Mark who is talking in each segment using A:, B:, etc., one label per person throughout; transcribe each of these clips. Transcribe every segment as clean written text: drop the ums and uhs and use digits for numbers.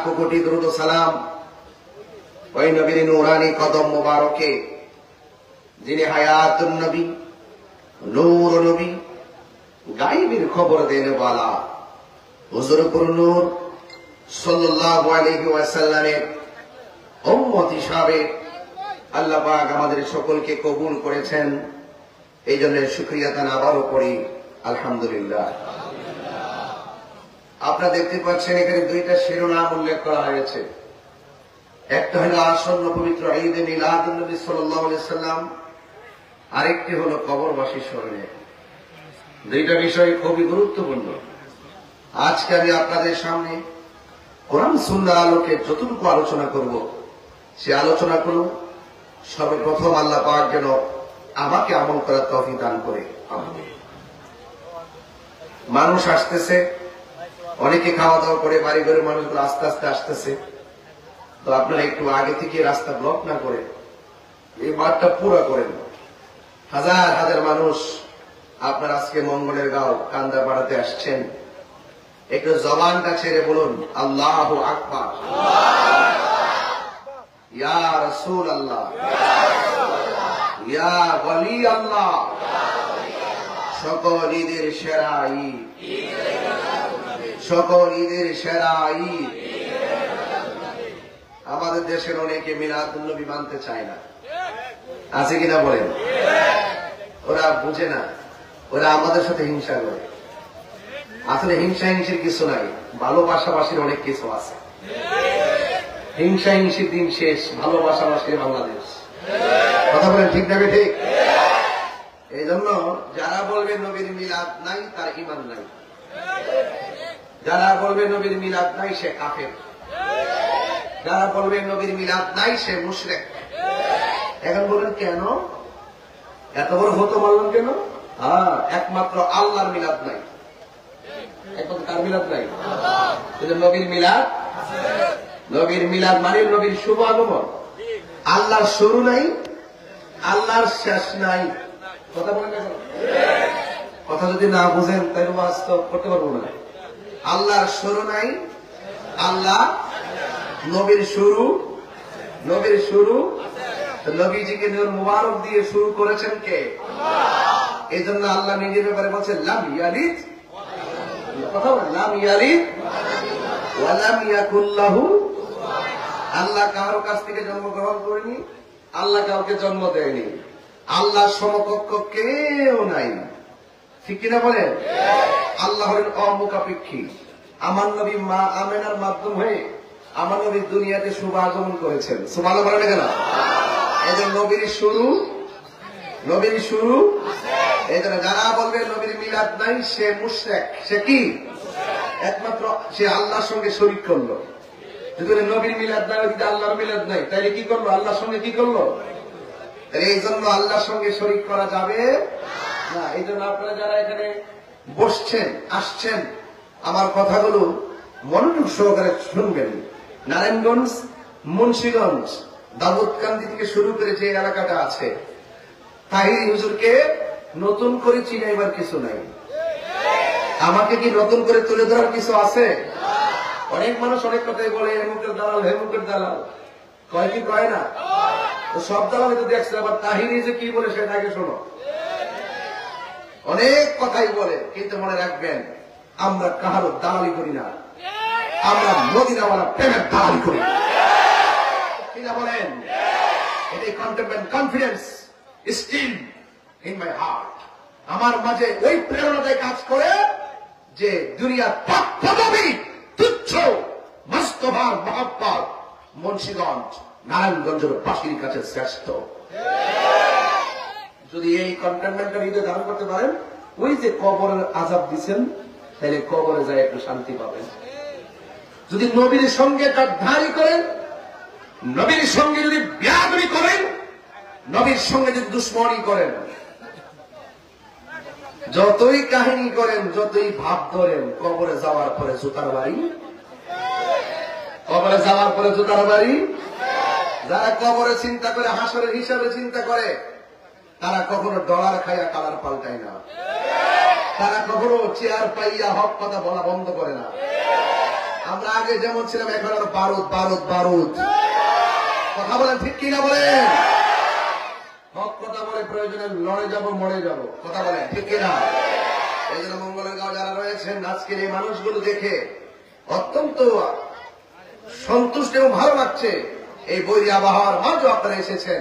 A: লাখো কোটি দরুদ ও সালাম ওই নবীর নূরানি কদম মোবারকে, যিনি হায়াতুন নবী, নূর নবী, গায়বের খবর দেনে वाला হুজুর নূর সাল্লাল্লাহু আলাইহি ওয়াসাল্লামের উম্মত হিসাবে আল্লাহ পাক আমাদের সকলকে কবুল করেছেন। এই জন্য শুকরিয়া তান আবারও করি আলহামদুলিল্লাহ। আপনারা দেখতে পাচ্ছেন এখানে দুইটা শিরোনাম উল্লেখ করা হয়েছে। একটা হলো আসন্ন পবিত্র ঈদে মিলাদুন নবী সাল্লাল্লাহু আলাইহি ওয়াসাল্লাম, আরেকটি হলো কবরবাসী স্মরণে। দুইটা বিষয় খুবই গুরুত্বপূর্ণ। আজকে আমি আপনাদের সামনে কোরআন সুন্নাহ আলোকে যতটুকু আলোচনা করব, সে আলোচনা করব সর্বপ্রথম আল্লাহ পাক যেন আমাকে আমল করার তৌফিক দান করে। মানুষ আসতেছে, অনেকে খাওয়া দাওয়া করে, বাড়ি ঘরের মানুষগুলো আস্তে আস্তে আসতেছে। তো আপনারা একটু আগে থেকে রাস্তা ব্লক না করে এই মাঠটা পুরো করেন। হাজার হাজার মানুষ আপনার আজকে মঙ্গলের গাঁও কান্দা পাড়াতে আসছেন। একটু জবানটা ছেড়ে বলুন আল্লাহু আকবার, ইয়া রাসূল আল্লাহ, ইয়া ওয়ালি আল্লাহ। সকল ঈদের সেরা ঈদ, সকল ঈদের সেরা ঈদ। আমাদের দেশের অনেকে মিলাদুন নবী মানতে চায় না, আছে কিনা বলেন? ওরা বুঝে না, ওরা আমাদের সাথে হিংসা করে। আসলে হিংসা হিংসির কিছু নাই, ভালোবাসাবাসীর অনেক কিছু আছে। হিংসা হিংসির দিন শেষ, ভালোবাসাবাসীর বাংলাদেশ। কথা বলেন ঠিক না ঠিক? এই জন্য যারা বলবে নবীর মিলাদ নাই তার ঈমান নাই, যারা বলবে নবীর মিলাদ নাই সে কাফের, যারা বলবে নবীর মিলাদ নাই সে মুশরিক। এখন বলেন কেন এত বড় হতো বললেন কেন? একমাত্র আল্লাহর মিলাদ নাই, একমাত্র কার মিলাদ নাই? নবীর মিলাদ, নবীর মিলাদ মানে নবীর শুভ আগমন। আল্লাহর শুরু নাই, আল্লাহর শেষ নাই। কথা বলেন না? কথা যদি না বুঝেন তাহলে বাস্তব করতে পারবো না। আল্লাহর শুরু নাই, আল্লাহ নবীর শুরু, নবীর শুরু। নবীজিকে নূর মুবারক দিয়ে শুরু করেছেন কে? এই জন্য আল্লাহ নিজের ব্যাপারে বলছেন লাম ইয়ালিদ, কথা বলেন, লাম ইয়ালিদ ওয়া লাম ইয়াকুল লাহু। আল্লাহ কারো কাছ থেকে জন্মগ্রহণ করেনি, আল্লাহ কাউকে জন্ম দেয়নি, আল্লাহর সমকক্ষ কেউ নাই। ঠিক কিনা বলেন? আল্লাহ হলেন অমুখাপেক্ষী। আমার নবী মা আমেনার মাধ্যম হয়ে আমার নবী দুনিয়াতে শুভ আগমন করেছেন। সুবহানাল্লাহ বলেন কেন? এই যে নবীর শুরু, নবীর শুরু। এই জন্য যারা বলবে নবীর মিলাদ নাই সে মুশরিক। সে কি? একমাত্র সে আল্লাহর সঙ্গে শরীক করলো। যদি নবীর মিলাদ নাই, যদি আল্লাহর মিলাদ নাই, তাহলে কি করলো? আল্লাহর সঙ্গে কি করলো? এই জন্য আল্লাহর সঙ্গে শরীক করা যাবে না। এই জন্য আপনারা যারা এখানে বসছেন, আসছেন, আমার কথাগুলো মনোযোগ সহকারে শুনবেন। নারায়ণগঞ্জ, মুন্সিগঞ্জ, দাউদকান্দি থেকে শুরু করে যে এলাকাটা আছে, তাহিরি হুজুরকে নতুন করে চিনাইবার কিছু নাই। আমাকে কি নতুন করে তুলে ধরার কিছু আছে? অনেক মানুষ অনেক কথাই বলে, হেমুকের দালাল, হেমুকের দালাল, কয় কি কয় না? তো সব দালাল তো দেখছে, আবার তাহিরি যে কি বলে সেটা আগে শোনো। অনেক কথাই বলে, কিন্তু মনে রাখবেন আমরা কাহারও দালালি করি না, আমরা মদিনাওয়ালা প্রেমের দালালি করি। কিনা বলেন? এটাই confidence still in my heart. আমার মাঝে ওই প্রেরণাটাই কাজ করে যে দুনিয়ার পদবী তুচ্ছ, মস্তভার মহাব্বত মুন্সিগঞ্জ, নারায়ণগঞ্জের বাসীর কাছে শ্রেষ্ঠ। যদি এই কন্টেনমেন্টটা হৃদয় ধারণ করতে পারেন, ওই যে কবরের আযাব দিচ্ছেন, তাহলে কবরে যায় একটু শান্তি পাবেন। যদি নবীর সঙ্গে গাদ্দারি করেন, নবীর সঙ্গে যদি বেয়াদবি করেন, নবীর সঙ্গে যদি দুশ্মনী করেন, যতই কাহিনী করেন, যতই ভাব ধরেন, কবরে যাওয়ার পরে জুতার বাড়ি, কবরে যাওয়ার পরে জুতার বাড়ি। যারা কবরে চিন্তা করে, হাসরের হিসাবে চিন্তা করে, তারা কখনো ডলার খাইয়া কালার পাল্টায় না, তারা কখনো চেয়ার পাইয়া হক কথা বলা বন্ধ করে না। আমরা আগে যেমন ছিলাম এখন আর বারুদ বারুদ বারুদ। কথা বলেন ঠিক কিনা বলেন? হক কথা বলে প্রয়োজনে লড়ে যাব মরে যাব। কথা বলেন ঠিক কিনা? এই জন্য মঙ্গলের গাঁও যারা রয়েছেন আজকের এই মানুষগুলো দেখে অত্যন্ত সন্তুষ্ট এবং ভালো লাগছে। এই বৈরী আবহাওয়ার মাঝেও আপনারা এসেছেন।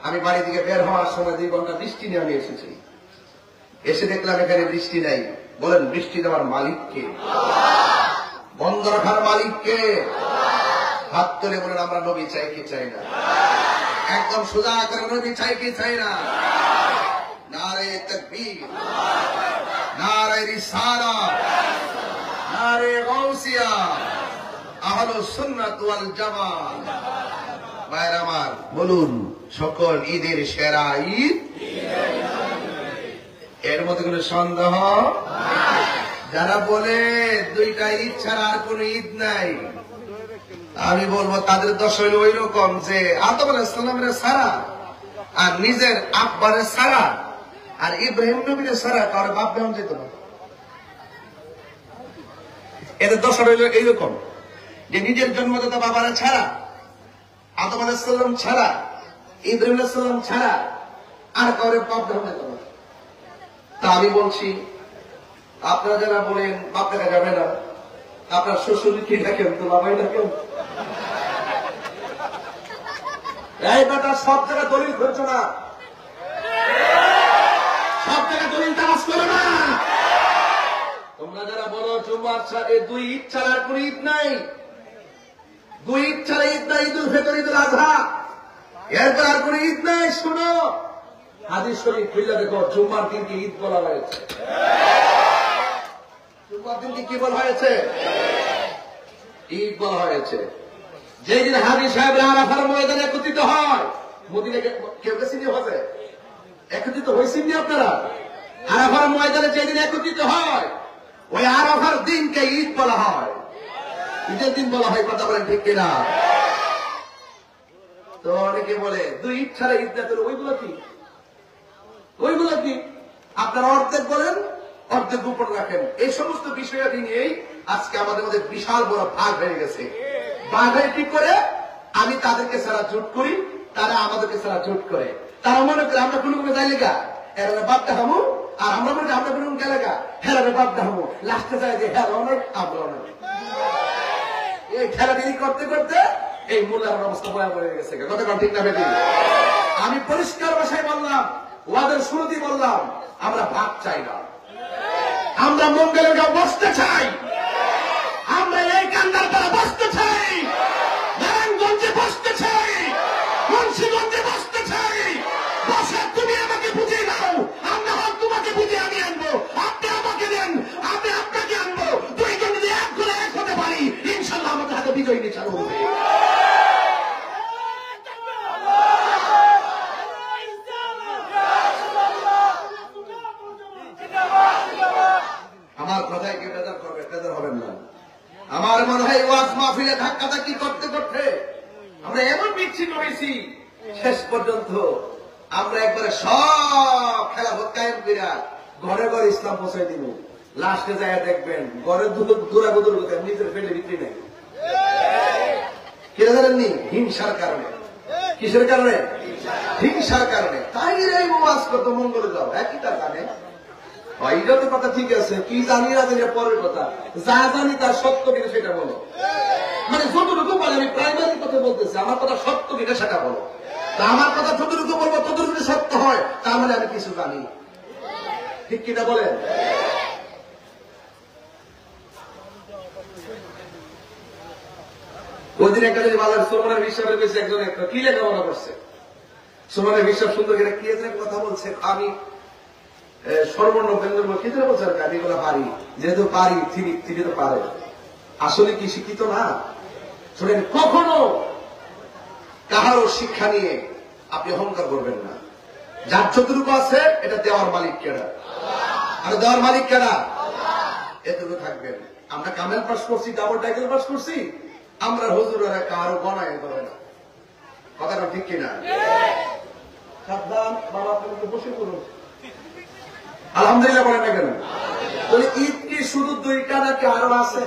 A: আমি বাড়ি থেকে বের হওয়ার সময় 2 ঘন্টা বৃষ্টি নিয়ে আমি এসেছি। এসে দেখলাম এখানে বৃষ্টি নাই। বলেন বৃষ্টি দেওয়ার মালিককে? বন্ধ রাখার মালিককে? হাত তুলে বলেন আমরা নবী চাই কি চাই না? একদম সোজা করে নবী চাই কি চাই না? নারে তাকবীর, নারে রিসালাত, নারে গাউসিয়া, আহলুস সুন্নাত ওয়াল জামাত। ভাইরা আমার বলুন সকল ঈদের সেরা ঈদ। এর মধ্যে কোনো সন্দেহ? যারা বলে 2টা ঈদ ছাড়া আর কোন ঈদ নাই, আমি বলবো তাদের দশ হইল ওই রকম যে আদম আলাইহিস সালামের সারা আর নিজের আব্বারের সারা আর ইব্রাহিম নবীর সারা কারো বাপ বেহন যেত না। এদের দশ হইল এইরকম যে নিজের জন্মদাতা বাবারা ছাড়া, আদম আলাইহিস সালাম ছাড়া, ইব্রাহিম আলাইহিস সালাম ছাড়া আর কারো বাপ বেহন যেত না। তা আমি বলছি আপনারা যারা বলেন বাপ দেখা যাবে না, আপনার শ্বশুরকে দেখেন তো বাবাই দেখেন। এই বেটা সব জায়গায় দলিল করছো না, সব জায়গায় দলিল তালাশ করো না। তোমরা যারা বলো জুমার ছাড়া 2 ঈদ ছাড়া আর কোন ঈদ নাই, 2 ঈদ ছাড়া ঈদ নাই, ঈদুল ফিতর, ঈদুল আযহা, এরপর আর কোন ঈদ নাই। শোনো হাদিস শরীফ খুলে দেখো, জুমার দিনকে ঈদ বলা হয়েছে। জুমার দিনকে কি বলা হয়েছে? ঈদ বলা হয়েছে। যেদিন হাজী সাহেবরা আরাফার ময়দানে একত্রিত হয়, মদিনা কেউ গেছেন হবে একত্রিত হয়েছেন আপনারা? আরাফার ময়দানে যেদিন একত্রিত হয় ওই আরাফার দিনকে ঈদ বলা হয়, ঈদের দিন বলা হয়। কথা বলেন ঠিক কিনা? তো অনেকে বলে 2 ঈদ ছাড়া ঈদ না করে ওইগুলো কি, ওইগুলো কি? আপনারা অর্ধেক বলেন অর্ধেক গোপন রাখেন। এই সমস্ত বিষয়াদি নিয়েই আজকে আমাদের মধ্যে বিশাল বড় ভাগ হয়ে গেছে। ভাগ হয়ে কি করে? আমি তাদেরকে ছাড়া জোট করি, তারা আমাদেরকে ছাড়া জোট করে। তারা মনে করে আমরা কোনো কোনো যাই লেগা এরা বাপ দেখাবো, আর আমরা মনে করি আমরা কোনো গেলে গা হেরা বাপ দেখাবো। লাস্টে যায় যে হ্যাঁ অনেক আমরা অনেক এই খেলাধুলি করতে করতে এই মোল্লার অবস্থা ভয়াবহ হয়ে গেছে। কতক্ষণ ঠিক না বেটি? আমি পরিষ্কার ভাষায় বললাম, ওদের শুরুতেই বললাম, আমরা ভাগ চাই না, আমরা মঙ্গলের গাঁও বসতে চাই, আমরা এই কান্দার পাড়া বসতে চাই, নারায়ণগঞ্জে বসতে চাই, মুন্সিগঞ্জে বসতে চাই। বসে তুমি আমাকে বুঝিয়ে দাও, আমরা হক তোমাকে বুঝিয়ে আমি আনবো, আপনি আমাকে দেন, আমি আপনাকে আনবো। 2 জন যদি এক করে এক হতে পারি, ইনশাল্লাহ আমাদের হাতে বিজয় নিশ্চিত হবে। আমার কথায় কেউ বেজার করবে, বেজার হবেন না। আমার মনে হয় ওয়াজ মাহফিলে ধাক্কাধাক্কি করতে করতে আমরা এমন বিচ্ছিন্ন হয়েছি, শেষ পর্যন্ত আমরা একবারে সব খেলাফত কায়েম কইরা ঘরে ঘরে ইসলাম পৌঁছাই দিব। লাস্টে যায় দেখবেন ঘরে দূরাগুদুর নিজের পেটে বিক্রি নেই। কিনা জানেননি? হিংসার কারণে। কিসের কারণে? হিংসার কারণে। তাই এই ওয়াজ কত মঙ্গলে যাও, একই তা জানে। এইটা তো কথা ঠিক আছে, কি জানি না জানি পরের কথা, যা জানি তার সত্য কিনা সেটা বলো। মানে যতটুকু বলে, আমি প্রাইমারি কথা বলতেছি, আমার কথা সত্য কিনা সেটা বলো। তা আমার কথা যতটুকু বলবো ততটুকু সত্য হয়, তার মানে আমি কিছু জানি। ঠিক কিনা বলেন? ওই দিন একটা যদি বাজার সুলমানের বিশ্বাসের বেশি একজন একটা কি লেখাপড়া করছে, সুলমানের বিশ্বাস সুন্দর করে কি কথা বলছে, আমি সর্বর্ণ ব্যঞ্জন কি বলছে আর আমি এগুলো পারি, যেহেতু পারি তিনি তো পারে। আসলে কি শিক্ষিত না? শোনেন, কখনো কাহারও শিক্ষা নিয়ে আপনি অহংকার করবেন না। যার যতটুকু আছে এটা দেওয়ার মালিক কেনা, আর দেওয়ার মালিক কেনা এতটুকু থাকবেন। আমরা কামেল পাস করছি, ডাবল টাইটেল পাস করছি, আমরা হুজুরেরা কারো গণায় ধরে না। কথাটা ঠিক কিনা? সাবধান বাবা, আপনাকে বসে করুন। আলহামদুলিল্লাহ বলেন না কেন? বলে ঈদ কি শুধু 2টা নাকি আরো আছে?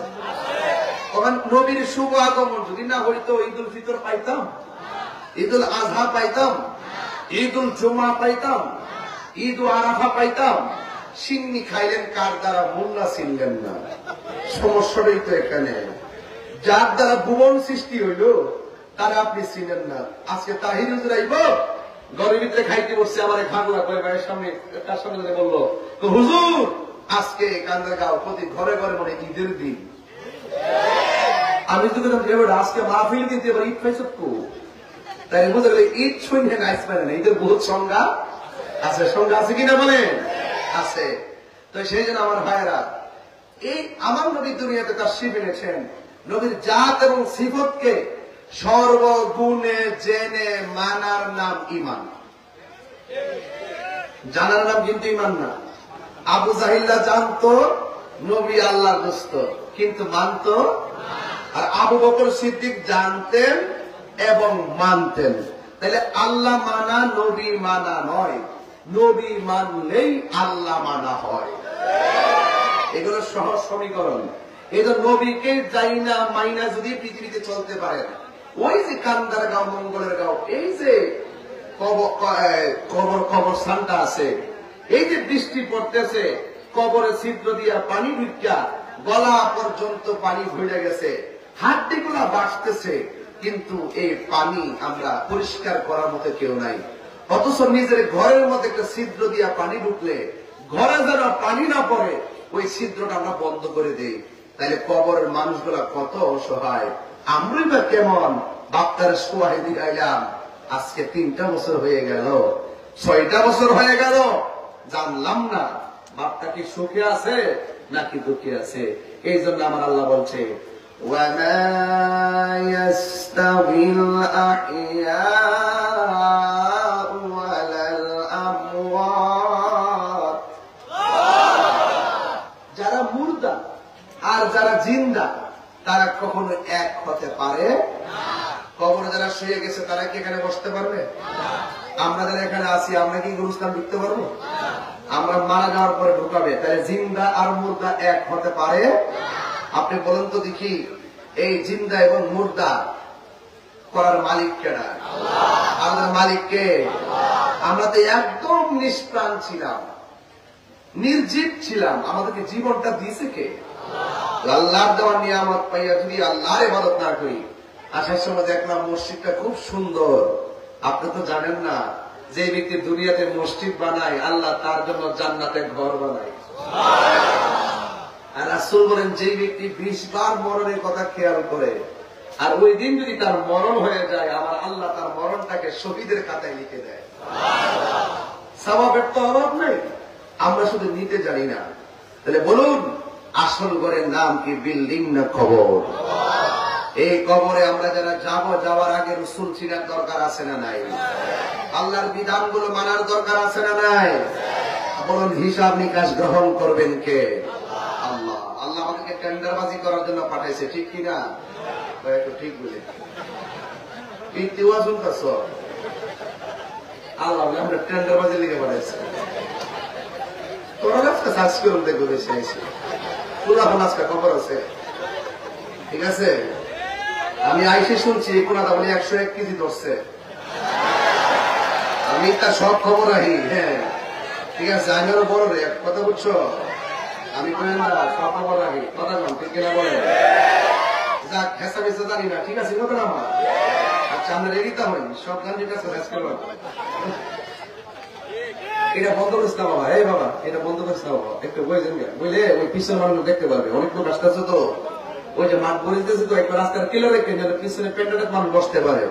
A: নবীর শুভ আগমন যদি না হইতো ঈদুল ফিতর পাইতাম, ঈদুল আজহা পাইতাম, ঈদুল জুমা পাইতাম, ঈদ আরাফা পাইতাম। সিন্নি খাইলেন কার দ্বারা? মোল্লা চিনলেন না। সমস্যাটাই তো এখানে। যার দ্বারা ভুবন সৃষ্টি হইল তারা আপনি চিনেন না। আজকে তাহির হুজুর আইব ঘরের ভিতরে খাইতে বসছে, আমার খাগলা করে ভাইয়ের সামনে তার সামনে বললো, হুজুর আজকে কান্দারগাঁও প্রতি ঘরে ঘরে মানে ঈদের দিন। আমি তো আজকে মাহফিল কিন্তু এবার ঈদ পাইছ তো, তাই বুঝতে গেলে ঈদ শুনে গাছ পারে না। ঈদের বহুত সংজ্ঞা আছে, সংজ্ঞা আছে কিনা বলেন? আছে। তো সেই জন্য আমার ভাইয়েরা, এই আমার নবী দুনিয়াতে তাশরীফ এনেছেন, নবীর জাত এবং সিফতকে সর্বগুণে জেনে মানার নাম ঈমান। জানার নাম কিন্তু ঈমান না। আবু জাহিল্লা জানতো নবী আল্লাহর দোস্ত, কিন্তু মানতো। আর আবু বকর সিদ্দিক জানতেন এবং মানতেন। তাহলে আল্লাহ মানা নবী মানা নয়, নবী মানলেই আল্লাহ মানা হয়। এগুলো সহজ সমীকরণ। এই যে নবীকে যাই না মাইনা যদি পৃথিবীতে চলতে পারেন, ওই যে কান্দারগাঁও মঙ্গলের গাঁও, এই যে কবরস্থানটা আছে, এই যে বৃষ্টি পড়তেছে, কবরে ছিদ্র দিয়া পানি ঢুকিয়া গলা পর্যন্ত পানি ভরে গেছে, হাড্ডিগুলা বাঁচতেছে, কিন্তু এই পানি আমরা পরিষ্কার করার মতো কেউ নাই। অথচ নিজের ঘরের মধ্যে একটা ছিদ্র দিয়া পানি ঢুকলে ঘরে যেন পানি না পড়ে, ওই ছিদ্রটা আমরা বন্ধ করে দেই। তাহলে কবরের মানুষগুলা কত অসহায়। আমরাই বা কেমন ডাক্তারের সোয়াহিদি গাইলাম, আজকে 3টা বছর হয়ে গেল, 6টা বছর হয়ে গেল, জানলাম না বাপটা কি সুখে আছে নাকি দুঃখে আছে। এই জন্য আমার আল্লাহ বলছে, وَمَا يَسْتَوِي الْأَحْيَاءُ وَلَا الْأَمْوَاتُ। যারা মুর্দা আর যারা জিন্দা তারা কখনো এক হতে পারে না। কবরে যারা শুয়ে গেছে তারা কি এখানে বসতে পারবে? আমরা যারা এখানে আছি আমরা কি গুরুস্থান ঢুকতে পারবো? আমরা মারা যাওয়ার পরে ঢুকাবে। তাহলে জিন্দা আর মুর্দা এক হতে পারে? আপনি বলেন তো দেখি, এই জিন্দা এবং মুর্দা করার মালিক কেডা? আমাদের মালিককে। আমরা তো একদম নিষ্প্রাণ ছিলাম, নির্জীব ছিলাম, আমাদেরকে জীবনটা দিয়েছে কে? আল্লাহর দেওয়া নিয়ামত পাইয়া যদি আল্লাহর ইবাদত না করি। আসার সময় দেখলাম মসজিদটা খুব সুন্দর। আপনি তো জানেন না, যে ব্যক্তি দুনিয়াতে মসজিদ বানায় আল্লাহ তার জন্য জান্নাতে ঘর বানায়। আর রাসূল বলেন, যে ব্যক্তি 20 বার মরণের কথা খেয়াল করে আর ওই দিন যদি তার মরণ হয়ে যায়, আমার আল্লাহ তার মরণটাকে শহীদের খাতায় লিখে দেয়। সওয়াবের তো অভাব নেই, আমরা শুধু নিতে জানি না। তাহলে বলুন, আসল ঘরের নাম কি বিল্ডিং না কবর? এই কবরে আমরা যারা যাব, যাওয়ার আগে রাসূল চিনার দরকার আছে না নাই? আল্লাহর বিধানগুলো মানার দরকার আছে না নাই? বলুন, হিসাব নিকাশ গ্রহণ করবেন কে? আল্লাহ। আল্লাহ আমাদেরকে টেন্ডারবাজি করার জন্য পাঠাইছে, ঠিক কিনা? একটু ঠিক বলে আল্লাহ আমরা টেন্ডারবাজি লিখে পাঠাইছে। তোরা আজকে সার্চ করুন, দেখবো বেশি আইসি পুরা আজকে খবর আছে, ঠিক আছে? আমি আইসে শুনছি কোনাটা বলে 101 কেজি ধরছে। আমি তার সব খবর রাখি। হ্যাঁ, ঠিক আছে, আমি আরো বড় রে কথা বুঝছো। আমি সব খবর রাখি, কথা কম, ঠিক কিনা বলে? যাক, হেসা বেসা জানি না, ঠিক আছে কথা আমার। আচ্ছা, আমরা রেডিতা হই, সব গান যেটা সার্চ করবো। এটা বন্ধ করিস না বাবা, এই বাবা এটা বন্ধ করিস না বাবা, একটু বইছেন বুঝলে, ওই পিছনে মানুষ দেখতে পারবে, অনেক লোক আসতেছে তো, ওই যে মাঠ বলিতেছে তো, একটা রাস্তার কিলো রেখে পিছনে পেন্টারের মানুষ বসতে পারে।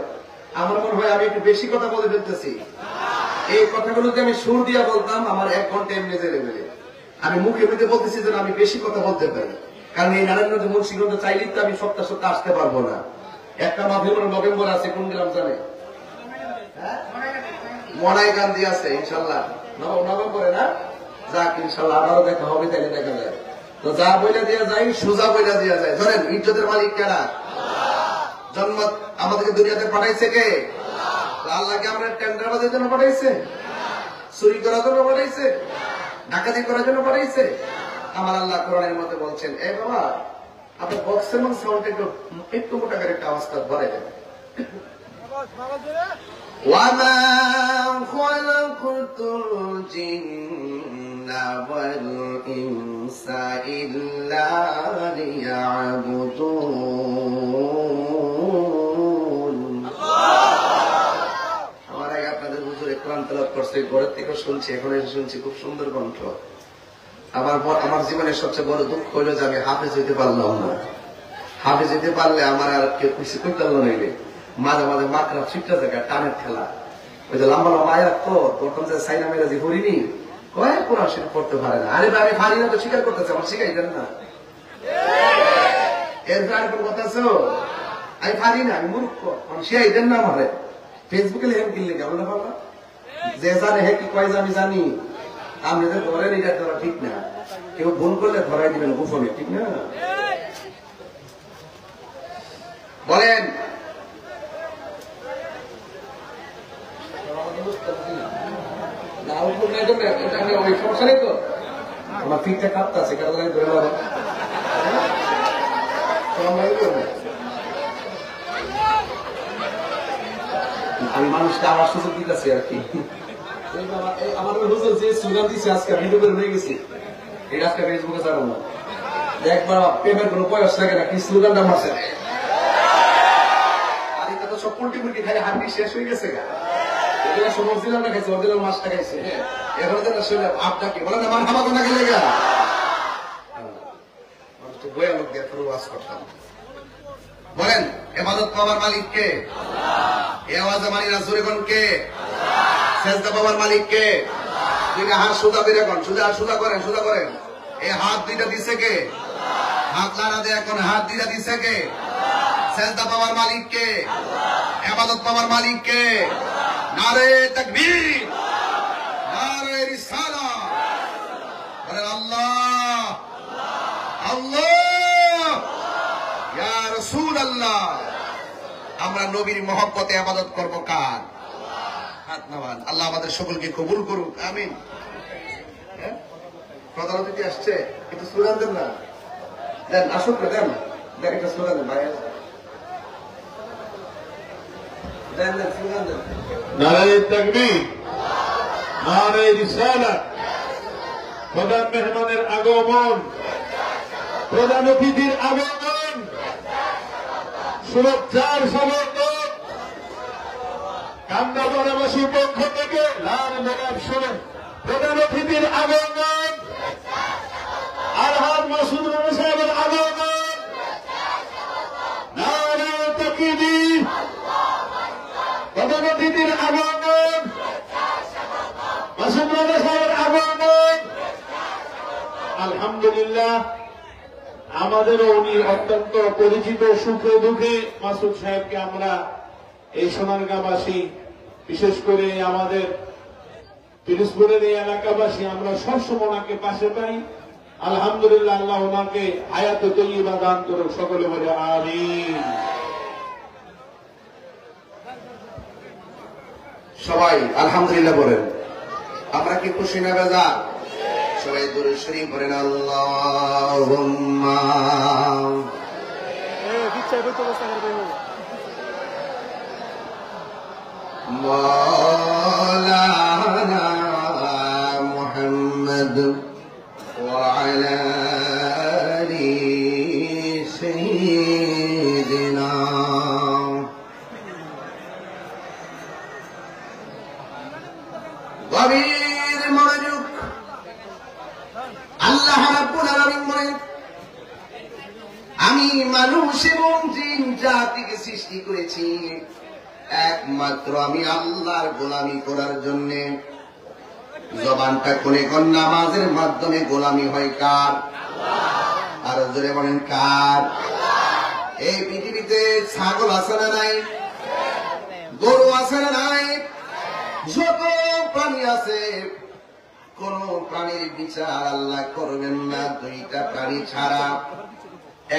A: আমার মনে হয় আমি একটু বেশি কথা বলে ফেলতেছি। এই কথাগুলো যদি আমি সুর দিয়া বলতাম, আমার 1 ঘন্টা এমনি জেলে ফেলে। আমি মুখে মুখে বলতেছি যে আমি বেশি কথা বলতে পারি, কারণ এই নারায়ণগঞ্জ মুন্সিগঞ্জ চাইলেই তো আমি সপ্তাহ সপ্তাহ আসতে পারবো না। একটা নভেম্বর আছে, কোন গ্রাম জানে? মনাইকান্দি আছে, ইনশাল্লাহ নভেম্বরে না? যাক, ইনশাল্লাহ আবারও দেখা হবে, তাইলে দেখা যায়। তো যা বইলা দিয়া যায়, সোজা বইলা দিয়া যায়। ধরেন, ইজ্জতের মালিক কারা? জন্ম আমাদেরকে দুনিয়াতে পাঠাইছে কে? আল্লাহকে আমরা টেন্ডারবাজির জন্য পাঠাইছে? চুরি করার জন্য পাঠাইছে? ডাকাতি করার জন্য পাঠাইছে? আমার আল্লাহ কোরআনের মধ্যে বলছেন, এ বাবা, আপনার বক্সের মধ্যে সাউন্ড একটু মোটা করে একটা আওয়াজটা ধরে দেবে। وَمَا خَلَقْتُ الْجِنَّ وَالْإِنسَ إِلَّا لِيَعْبُدُونِ। আমার আগে আপনাদের হুজুরে কোরআন তেলাওয়াত করছে, ঘরের থেকে শুনছি, এখন এসে শুনছি, খুব সুন্দর কণ্ঠ। আমার জীবনের সবচেয়ে বড় দুঃখ হইল যে আমি হাফেজ হইতে পারলাম না। হাফেজ হইতে পারলে আমার আর কেউ কিছু করতে নইলে মাঝে মাঝে মাকড়া ছিটটা জায়গায় টানের খেলা, ওই যে লম্বা লম্বা আয়াত তো তখন যে সাইনা মেরাজি করিনি কয় কোরআন শরীফ পড়তে পারে না। আরে ভাই আমি পারি না তো স্বীকার করতেছে, আমার শিখাই দেন না। এর আর কোন কথা আছে? আমি পারি না, আমি মূর্খ, আমার শিখাই দেন না। আমারে ফেসবুকে লেখেন কিনলে কেমন না পারলাম, যে জানে হে কি কয় যে আমি জানি। আপনাদের ধরেন এটা করা ঠিক না, কেউ ভুল করলে ধরাই দিবেন গোপনে, ঠিক না? বলেন ওই সমস্যা নেই তো? আমার ফিটটা কাঁপতে আছে, কারণ ধরে নেওয়া আমি মানুষকে আবার সুযোগ দিতেছি আর কি। আমার হুজুর যে স্লোগান দিচ্ছে আজকে ভিডিও করে নিয়ে গেছি, এটা আজকে ফেসবুকে ছাড়ো না, একবার পেমেন্ট কোনো বয়স থাকে না, কি স্লোগানটা মারছে। আর এটা তো সব পোল্ট্রি মুরগি খাই হাড্ডি শেষ হয়ে গেছে। এগুলো সব অরিজিনাল খাইছে, অরিজিনাল মাছটা খাইছে। এখন যেটা শুনে আপনাকে বলেন আমার হামা কোনা গেলে গা মানুষ তো বয়া লোক দিয়ে পুরো ওয়াজ করতাম। বলেন ইবাদত পাওয়ার মালিক কে? এই আওয়াজে মানি না জোরে কোন কে? সেজদা পাওয়ার মালিক কে? দুইটা হাত সোজা বেরে কোন, সোজা সোজা করেন, সোজা করেন। এই হাত দুইটা দিছে কে? হাত লাড়া দেয়া কোন, হাত দুইটা দিছে কে? সেজদা পাওয়ার মালিক কে? ইবাদত পাওয়ার মালিক কে? নারে তাকবীর, নারে রিসালাত। বলেন আল্লাহ আল্লাহ ইয়া রাসূলুল্লাহ। আমরা নবীর মহব্বতে ইবাদত করব কার? হাত নামান। আল্লাহ আমাদের সকলকে কবুল করুক, আমিন। প্রধান অতিথি আসছে, একটু স্লোগান দেন না, দেন আসুক না, দেন দেন একটা স্লোগান দেন ভাই, দেন দেন স্লোগান দেন।
B: নারে তাকবীর, নারে রিসালাত। প্রধান মেহমানের আগমন, প্রধান অতিথির আগমন, শুভেচ্ছার সমর্থন কান্দাপাড়াবাসীর পক্ষ থেকে লাল গোলাপ শোনেন। প্রধান অতিথির আগমন, আরহাদ মাসুদ রানা সাহেবের আগমন, নারে তাকবীর। প্রধান অতিথির আগমন, মাসুদ রানা সাহেবের আগমন। আলহামদুলিল্লাহ, আমাদেরও উনি অত্যন্ত পরিচিত। সুখে দুঃখে মাসুদ সাহেবকে আমরা এই সোনারগাঁবাসী, বিশেষ করে আমাদের পিরোজপুরের এই এলাকাবাসী, আমরা সবসময় ওনাকে পাশে পাই। আলহামদুলিল্লাহ, আল্লাহ ওনাকে হায়াতে তৈয়বা দান করুক, সকলে বলে আমিন।
A: সবাই আলহামদুলিল্লাহ বলেন। আমরা কি খুশি না বেজার? সবাই দুরূদ শরীফ পড়েন। আল্লাহুম্মা মাওলানা মুহাম্মদ ওয়া আলা আলি সাইয়্যিদিনা। গভীর মনোযোগ। আল্লাহ রাব্বুল আলামিন বলেন, আমি মানুষ এবং জিন জাতিকে সৃষ্টি করেছি একমাত্র আমি আল্লাহর গোলামি করার জন্য। জবানটা খুলে কোন নামাজের মাধ্যমে গোলামি হয় কার? আরো জোরে বলেন কার? এই পৃথিবীতে ছাগল আছে না নাই? গরু আছে না নাই? যত প্রাণী আছে, কোন প্রাণীর বিচার আল্লাহ করবেন না দুইটা প্রাণী ছাড়া।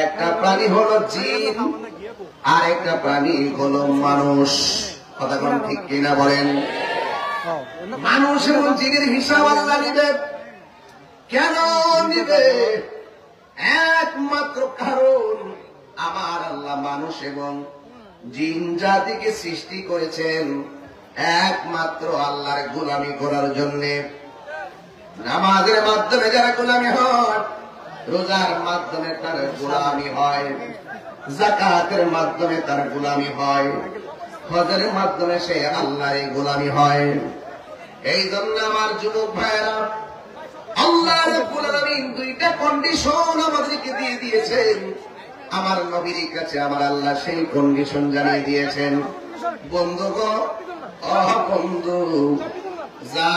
A: একটা প্রাণী হলো জিন, আর একটা প্রাণী হলো মানুষ। কথা কোন ঠিক কিনা বলেন? মানুষ এবং জিনের হিসাব আল্লাহ নিবে। কেন নিবে? একমাত্র কারণ আমার আল্লাহ মানুষ এবং জিন জাতিকে সৃষ্টি করেছেন একমাত্র আল্লাহর গোলামি করার জন্য। নামাজের মাধ্যমে যারা গোলামি হয়, রোজার মাধ্যমে তার গোলামি হয়, যাকাতের মাধ্যমে তার গোলামি হয়, হজের মাধ্যমে সে আল্লাহর গোলামি হয়। এই জন্য আমার যুবক ভাইয়েরা, আল্লাহ রাব্বুল আলামিন দুইটা কন্ডিশন আমাদেরকে দিয়ে দিয়েছেন। আমার নবীর কাছে আমার আল্লাহ সেই কন্ডিশন জানিয়ে দিয়েছেন। বন্ধুগণ, বন্ধু, যা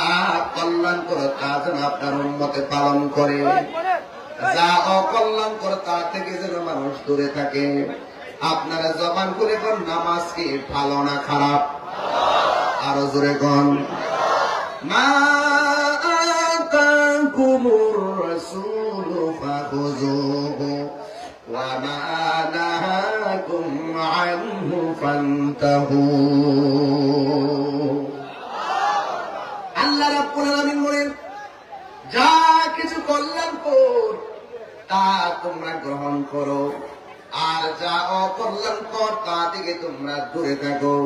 A: কল্যাণকর তা যেন আপনার উম্মতে পালন করে, যা অকল্যাণকর তা থেকে যেন মানুষ দূরে থাকে। আপনারা জবান করে কোন নামাজ কি ভালো না খারাপ? আরো জোরে কোন। মা আতাকুমুর রাসূলু ফাখুযুহু ওয়া মা নাহাকুম আনহু ফান্তাহু। আল্লাহ রাব্বুল আলামিন বলেন, যা কিছু কল্যাণকর তা তোমরা গ্রহণ করো, আর যা অকল্যাণকর তা থেকে তোমরা দূরে থাকো।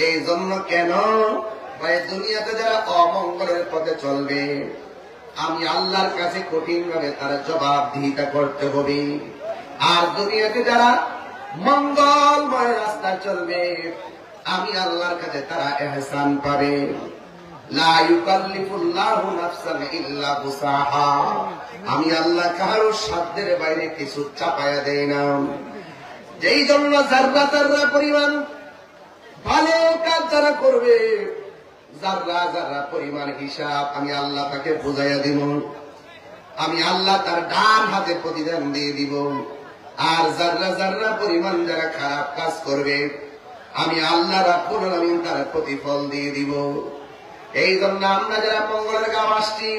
A: এই জন্য কেন ভাই, দুনিয়াতে যারা অমঙ্গলের পথে চলবে, আমি আল্লাহর কাছে কঠিন ভাবে তার জবাবদিহিতা করতে হবে। আর দুনিয়াতে যারা মঙ্গলময় রাস্তায় চলবে, আমি আল্লাহর কাছে তারা ইহসান পাবে। লা ইউকাল্লিফুল্লাহু নাফসান ইল্লা বুসাহা। আমি আল্লাহ কারোর সাধ্যের বাইরে কিছু চাপায়া দেই না। যেই জন্য যাররা যাররা পরিমাণ ভালো কাজ যারা করবে, যাররা যাররা পরিমাণ হিসাব আমি আল্লাহ তাকে বুঝাইয়া দিব। আমি আল্লাহ তার ডান হাতে প্রতিদান দিয়ে দিব। আর যাররা যাররা পরিমাণ যারা খারাপ কাজ করবে, আমি আল্লাহ রাব্বুল আলামিন তার প্রতিফল দিয়ে দিব। এই জন্য আমরা যারা মঙ্গলের গাঁও আসছি,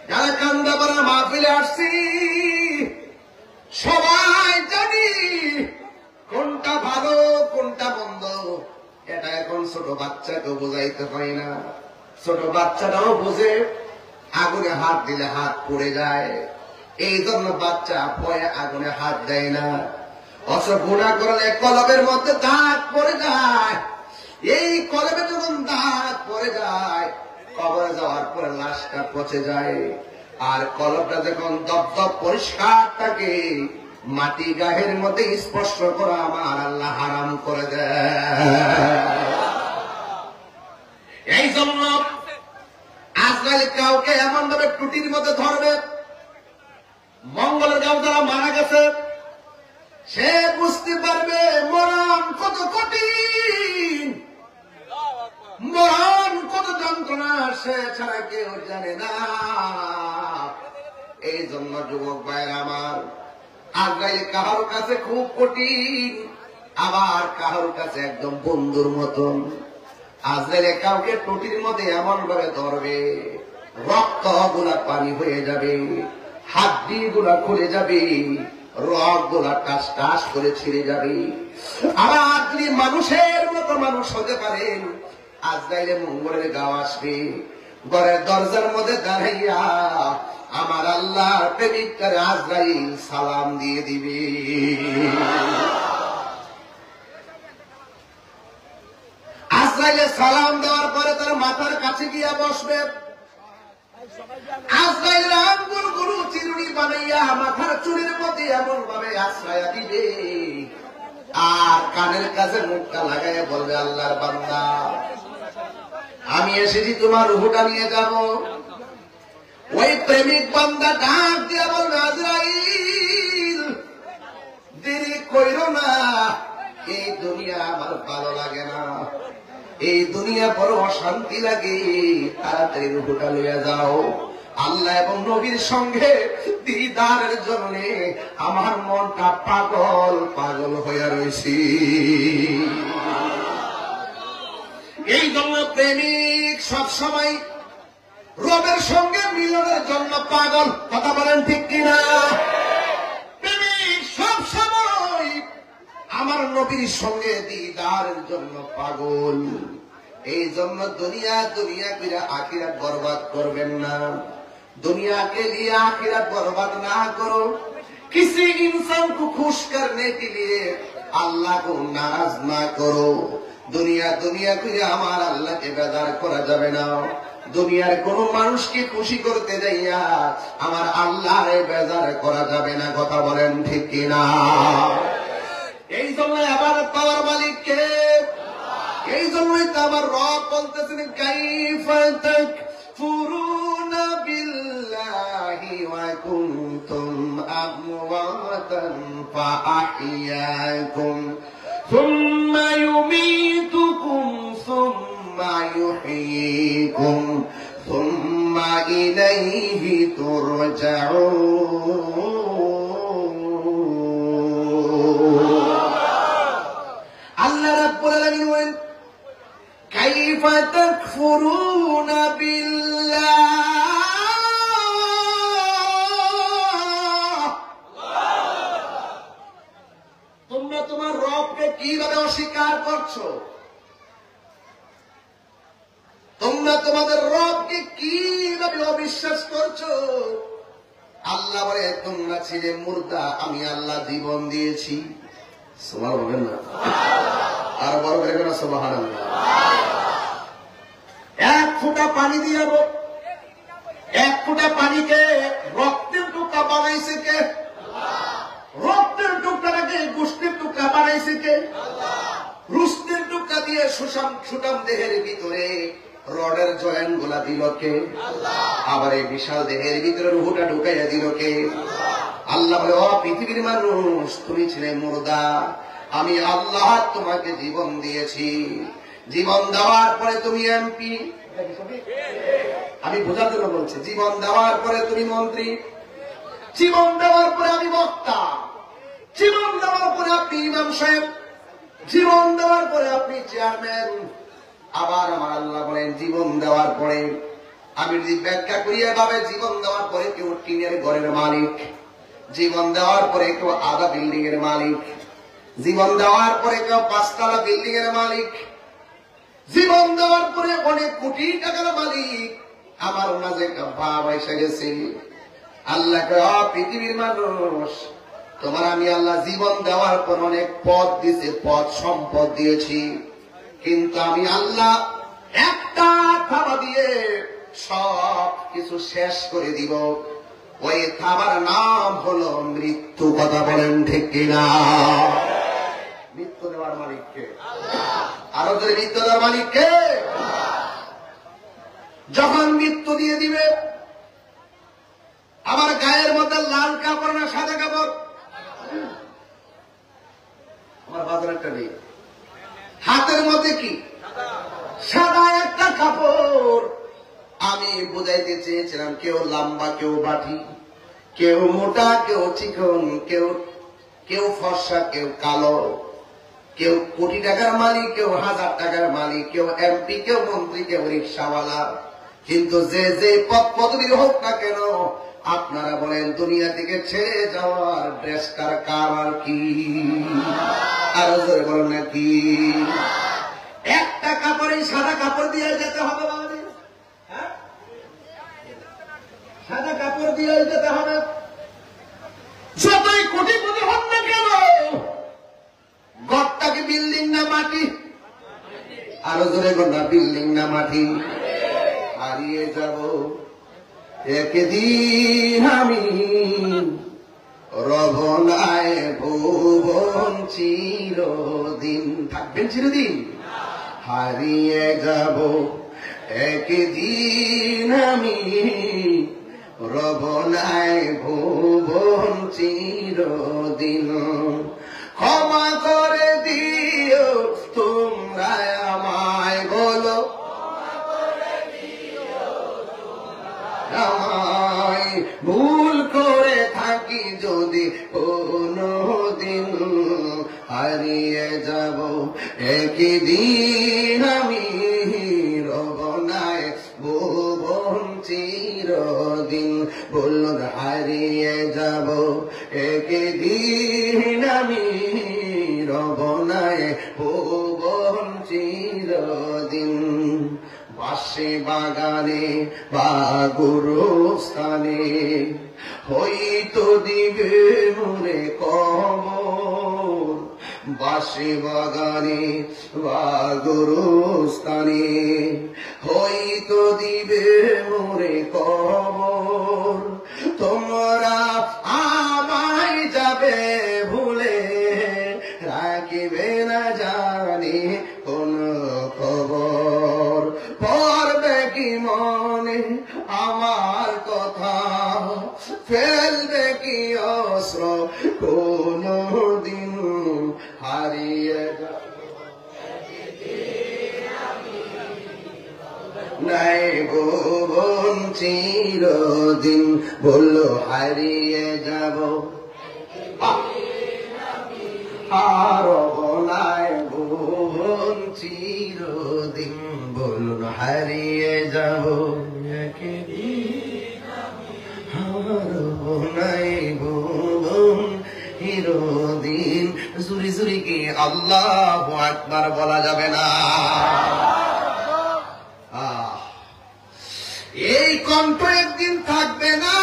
A: যারা কান্দাপাড়া মাহফিলে আসছি, সবাই জানি কোনটা ভালো কোনটা মন্দ। এটা এখন ছোট বাচ্চাকেও বোঝাইতে হয় না। ছোট বাচ্চাটাও বোঝে, আগুনে হাত দিলে হাত পড়ে যায়। এই জন্য বাচ্চা ভয়ে আগুনে হাত দেয় না। অথচ গুনাহ করলে কলবের মধ্যে দাগ পড়ে যায়। এই কলবে যখন দাগ পড়ে যায়, কবরে যাওয়ার পরে লাশটা পচে যায়। আর কলবটা যখন দপদপ পরিষ্কার থাকে, মাটি গায়ের মধ্যে স্পর্শ করা আমার আল্লাহ হারাম করে দেয়। এই জন্য আজরাইল কাউকে এমন ভাবে টুটির মধ্যে ধরবে, মঙ্গলের গাঁও যারা মারা গেছে সে বুঝতে পারবে মরণ কত কঠিন, মরণ কত যন্ত্রণা, সে ছাড়া কেউ জানে না। এই জন্য যুবক ভাইয়ের আমার, আজরাইল কাহার কাছে খুব কঠিন, আবার কাহার কাছে একদম বন্ধুর মতন। আজরাইল কাউকে টুটির মধ্যে এমন ভাবে ধরবে, রক্ত গুলা পানি হয়ে যাবে, হাড্ডি গুলা খুলে যাবে, রক গুলা টাস টাস করে ছিঁড়ে যাবে। আবার আপনি মানুষের মতো মানুষ হতে পারেন, আজরাইলে মঙ্গলের গাঁও আসবে, ঘরের দরজার মধ্যে দাঁড়াইয়া আমার আল্লাহ প্রেমিক তার আজরাইল সালাম দিয়ে দিবে। আজরাইলে সালাম দেওয়ার পরে তার মাথার কাছে গিয়া বসবে। আজরাইল আঙ্গুল গুরু চিরুনি বানাইয়া মাথার চুলের মধ্যে এমন ভাবে আশ্রয়া দিবে, আর কানের কাছে মুখটা লাগাইয়া বলবে, আল্লাহর বান্দা, আমি এসেছি তোমার রুহটা নিয়ে যাব। ওই প্রেমিক বান্দা ডাক দিয়া বলবে, আজরাইল দেরি কইরো না, এই দুনিয়া আমার ভালো লাগে না, এই দুনিয়া বড় অশান্তি লাগে, তাড়াতাড়ি রুহটা লইয়া যাও। আল্লাহ এবং নবীর সঙ্গে দিদারের জন্য আমার মনটা পাগল পাগল হইয়া রয়েছে। এই জন্য প্রেমিক সবসময় রবের সঙ্গে মিলনের জন্য পাগল। কথা বলেন ঠিক কিনা? প্রেমিক সবসময় আমার নবীর সঙ্গে দিদারের জন্য পাগল। এই জন্য দুনিয়া দুনিয়া করে আখিরাত বরবাদ করবেন না। दुनिया के लिए आखिरत बर्बाद ना करो। किसी इंसान को खुश करने के लिए अल्लाह को नाराज ना करो। दुनिया दुनिया করে আমার আল্লাহকে বেজার করা যাবে না। দুনিয়ার কোন মানুষকে খুশি করতে যাইয়া আমার আল্লাহরে বেজার করা যাবে না। কথা বলেন ঠিক কিনা? এই জন্য ইবাদত পাওয়ার মালিক কে? এই জন্যই তো আমার রব বলতেছেন কাইফা তাকফুরুনা বিল্লাহি ওয়া কুনতুম আমওয়াতান ফাআহইয়াকুম সুম্মা ইউমীতুকুম সুম্মা ইউহয়ীকুম সুম্মা ইলাইহি তুরজাউন। আল্লাহ রাব্বুল আলামিন বলেন কাইফা তাকফুরুনা বিল্লাহ, তোমরা তোমার রবকে কিভাবে অস্বীকার করছো? তোমরা তোমাদের রবকে কিভাবে অবিশ্বাস করছো? আল্লাহ বলে তোমরা ছিলে মুর্দা, আমি আল্লাহ জীবন দিয়েছি। সুবহান বলেন না, আর বড় করে না সুবহানাল্লাহ। এক ফোঁটা পানি দিয়ে এক ফোঁটা পানিকে রক্তের টুকরা বানাইছে কে? রক্তের টুকরাটাকে গোশতের টুকরা বানাইছে কে? রুস্তের টুকরা দিয়ে সুটাম দেহের ভিতরে রডের জয়েন্ট গুলা দিল কে? আবার এই বিশাল দেহের ভিতরে রুহুটা ঢুকাইয়া দিল কে? আল্লাহ বলে ও পৃথিবীর মানুষ, তুমি ছিলে মুর্দা, আমি আল্লাহ তোমাকে জীবন দিয়েছি। জীবন দেওয়ার পরে তুমি এমপি, আমি বোঝার জন্য বলছি, জীবন দেওয়ার পরে তুমি মন্ত্রী, জীবন দেওয়ার পরে আমি বক্তা, জীবন দেওয়ার পরে আপনি ইমাম সাহেব, জীবন দেওয়ার পরে আপনি চেয়ারম্যান। আবার আমার আল্লাহ বলেন জীবন দেওয়ার পরে আমি যদি ব্যাখ্যা করিয়া ভাবে, জীবন দেওয়ার পরে কেউ টিনের ঘরের মালিক, জীবন দেওয়ার পরে কেউ আধা বিল্ডিং এর মালিক, জীবন দেওয়ার পরে কেউ 5 তলা বিল্ডিং এর মালিক, জীবন দেওয়ার পরে অনেক কোটি টাকার মালিক। আমার মাঝে একটা ভাব এসে গেছে। আল্লাহকে পৃথিবীর মানুষ, তোমার আমি আল্লাহ জীবন দেওয়ার পর অনেক পদ দিয়েছে, পদ সম্পদ দিয়েছি, কিন্তু আমি আল্লাহ একটা থাবা দিয়ে সব কিছু শেষ করে দিব। ওই থাবার নাম হলো মৃত্যু। কথা বলেন ঠিক কিনা? মৃত্যু দেওয়ার মালিককে, আরো যদি মৃত্যু দেওয়ার মালিককে, যখন মৃত্যু দিয়ে দিবে, আমার গায়ের মধ্যে লাল কাপড় না সাদা কাপড়? আমার বাজার একটা নেই, হাতের মধ্যে কি? সাদা একটা কাপড়। আমি বুঝাইতে চেয়েছিলাম কেউ লম্বা, কেউ বাটি, কেউ মোটা, কেউ চিকন, কেউ ফর্সা, কেউ কালো, কেউ কোটি টাকার মালিক, কেউ 1000 টাকার মালিক, কেউ এমপি, কেউ মন্ত্রী, কেউ রিক্সাওয়ালা। কিন্তু যে যে পদ পদবীর হোক না কেন, আপনারা বলেন দুনিয়া থেকে ছেড়ে যাওয়ার ড্রেসটার কার আর কি? আরো জোরে বলেন নাকি? একটা কাপড়ে সাদা কাপড় দিয়ে যেতে হবে, সাদা কাপড় দিয়ে যেতে হবে। যতই কোটিপতি হন না কেন, ঘরটাকে বিল্ডিং না মাটি? আরো জোরে বলনা, বিল্ডিং না মাটি? হারিয়ে যাব একদিন আমি রবনায় ভুবন চিরদিন। থাকবেন চিরদিন? হারিয়ে যাব একদিন আমি রবনায় ভুবন চিরদিন। ক্ষমা করে দিও তোমরা আমায়, বলো আমায়, ভুল করে থাকি যদি কোনো দিন। হারিয়ে যাব একদিন আমি রবনায় ভুবন চিরদিন। বলুন হারিয়ে যাব একদিন আমি রবনায় ভুবন চিরদিন। পাশে বাগানে বা গুরুস্থানে হয়তো দিবে মনে কবর, বাসে বাগানে বা গুরুস্থানে হয়তো দিবে মনে কবর। তোমরা আমায় যাবে ভুলে, রাখিবে না জানি কোন খবর। পড়বে কি মনে আমার কথা, ফেলবে কি অস্ত্র কোন দিন হারিয়ে নাই ভুবন চিরদিন, বললো হারিয়ে যাব আর নাই ভুবন চিরদিন, বলুন হারিয়ে যাব নাই ভুবন চিরদিন। জুরি জুরি কি আল্লাহু আকবার বলা যাবে না? এই কণ্ঠ একদিন থাকবে না।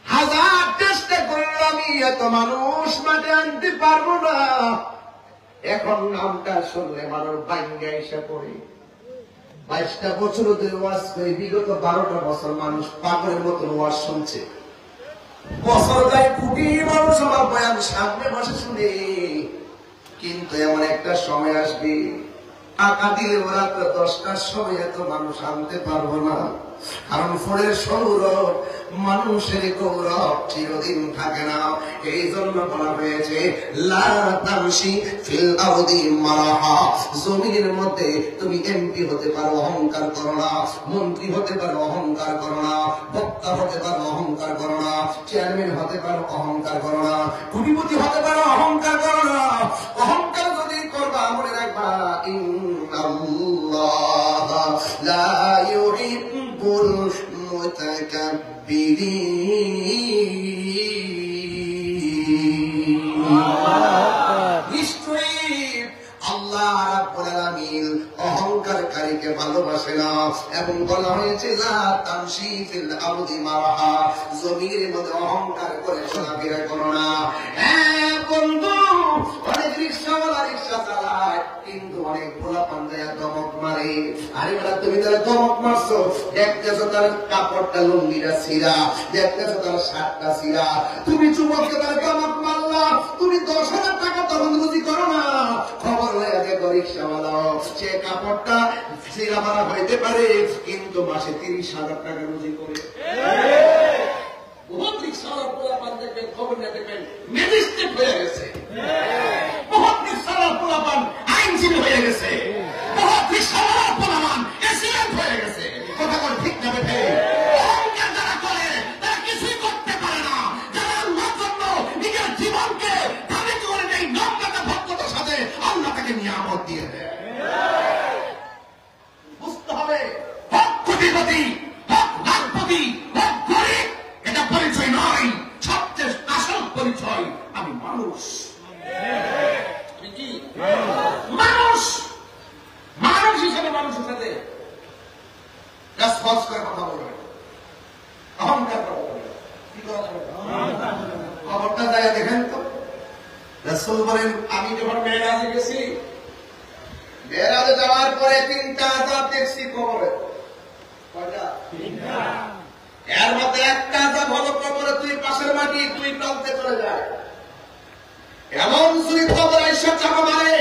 A: হাজার চেষ্টা করলে আমি এত মানুষ মাঠে আনতে পারবো না। এখন নামটা শুনলে মানুষ ভাঙ্গা এসে পড়ে। 22টা বছর ধরে ওয়াজ করে, বিগত 12টা বছর মানুষ পাগলের মতন ওয়াজ শুনছে। বছর যায় কোটি মানুষ আমার বয়ান সামনে বসে শুনে, কিন্তু এমন একটা সময় আসবে টাকা দিলে ওরা 10টার সময় এত মানুষ আনতে পারবো না। কারণ ফলের সৌরভ, মানুষের গৌরব চিরদিন থাকে না। এই জন্য বলা হয়েছে লা তামশি ফিল আরদি মারাহা, জমিনের মধ্যে তুমি এমপি হতে পারো, অহংকার করো না। মন্ত্রী হতে পারো, অহংকার করো না। বক্তা হতে পারো, অহংকার করো না। চেয়ারম্যান হতে পারো, অহংকার করো না। কোটিপতি হতে পারো, অহংকার করো না। অহংকার যদি করবা, মনে রাখবা ইন্নাল্লাহ লা ইউহিব্বুল মুতাকাব্বিরিন। নিশ্চয়ই আল্লাহ রাব্বুল আলামিন অহংকারকারীকে ভালোবাসে না। এবং বলা হয়েছে লা তামশি ফিল আরদি মারাহা, জমিনের মধ্যে অহংকার করে চলাফেরা করো না। হ্যাঁ বন্ধু, অনেক রিক্সাওয়ালা রিক্সা চালায়, কিন্তু অনেক ভোলা পান্ডায়া দমক মারে। আরে বেটা, তুমি তারা দমক মারছো, দেখতেছো তার কাপড়টা লুঙ্গিটা ছিঁড়া, দেখতেছো তার শার্টটা ছিঁড়া। তুমি যুবককে তার দমক মারলা, তুমি 10,000 টাকা তখন রুজি করো না। খবর হয়ে দেখো রিক্সাওয়ালা, সে কাপড়টা ছিঁড়া মারা হইতে পারে, কিন্তু মাসে 30,000 টাকা রুজি করে। বহুত রিক্সাওয়ালা পোলা পান দেখবেন, খবর নিয়ে দেখবেন ম্যাজিস্ট্রেট হয়ে গেছে। বহুত রিক্সাওয়ালা পোলা পান আইনজীবী হয়ে গেছে। বহুত রিক্সাওয়ালা পোলা পান এসিডেন্ট হয়ে গেছে। কথা বল ঠিক না বেঠে? অহংকার যারা করে তারা কিছুই করতে পারে না। যারা আল্লাহর জন্য নিজের জীবনকে দাবি করে নেই, নম্রতা ভদ্রতার সাথে আল্লাহ তাকে নিয়ামত দিয়ে দেয়। বুঝতে হবে, হক কোটিপতি, হক লাখপতি, হক গরিব, এটা পরিচয় নয়। সবচেয়ে আসল পরিচয় আমি মানুষ। কি মানুষ? মানুষ হিসেবে মানুষের সাথে সহজ করে কথা বলবে, অহংকার করে বলবে। কি করা যাবে? খবরটা যায় দেখেন তো। রাসূল বলেন, আমি যখন মেরাজে গেছি, মেরাজে যাওয়ার পরে 3টা আযাব দেখছি কবরে। কয়টা? 3টা। এর মধ্যে একটা আযাব হলো কবরে তুই পাশের মাটি তুই প্রান্তে চলে যায়। এমন যদি কবর এসে চাপা মারে,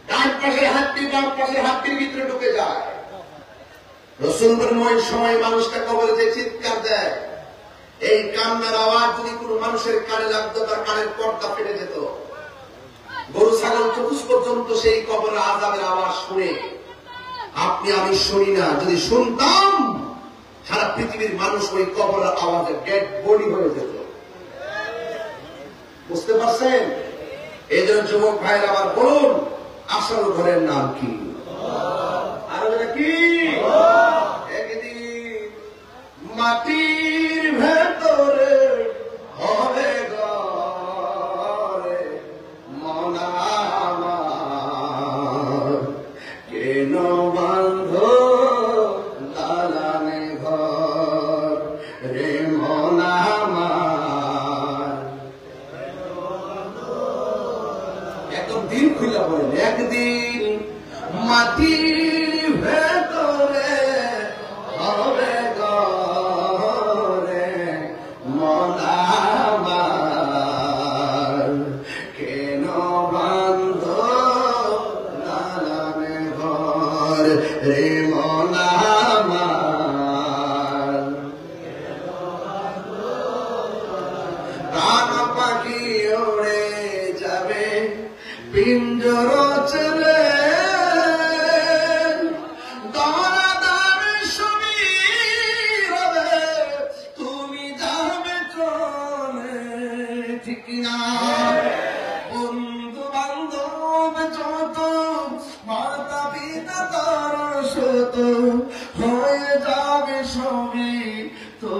A: ডান পাশের হাতটি বাম পাশের হাতটির ভিতরে ঢুকে যায়। রাসূল বলেন, ওই সময় মানুষটা কবরে যে চিৎকার দেয়, এই কান্নার আওয়াজ যদি কোনো মানুষের কানে লাগতো, তার কানের পর্দা ফেটে যেত। গরু ছাগল চতুষ পর্যন্ত সেই কবরের আযাবের আওয়াজ শুনে, আপনি আমি শুনি না, যদি শুনতাম সারা পৃথিবীর মানুষ ওই কবরের আওয়াজে ডেড বডি হয়ে যেত। বুঝতে পারছেন? এই জন্য যুবক ভাইয়ের আবার বলুন, আসল ঘরের নাম কি? আরো কি? একদিন মাটির ভেতরে হবে ঘরে মন আমার, মাটির ভেতরে হবে গরে মন আমার কেন বান্ধ দালানে ঘর রে মন আমার প্রাণ পাখি ওড়ে যাবে পিঞ্জর চলে দরাদার ছবি হবে তুমি যাবে চলে ঠিক না বন্ধু বান্ধব যত মাতা পিতা তার শত হয়ে যাবে সবই তো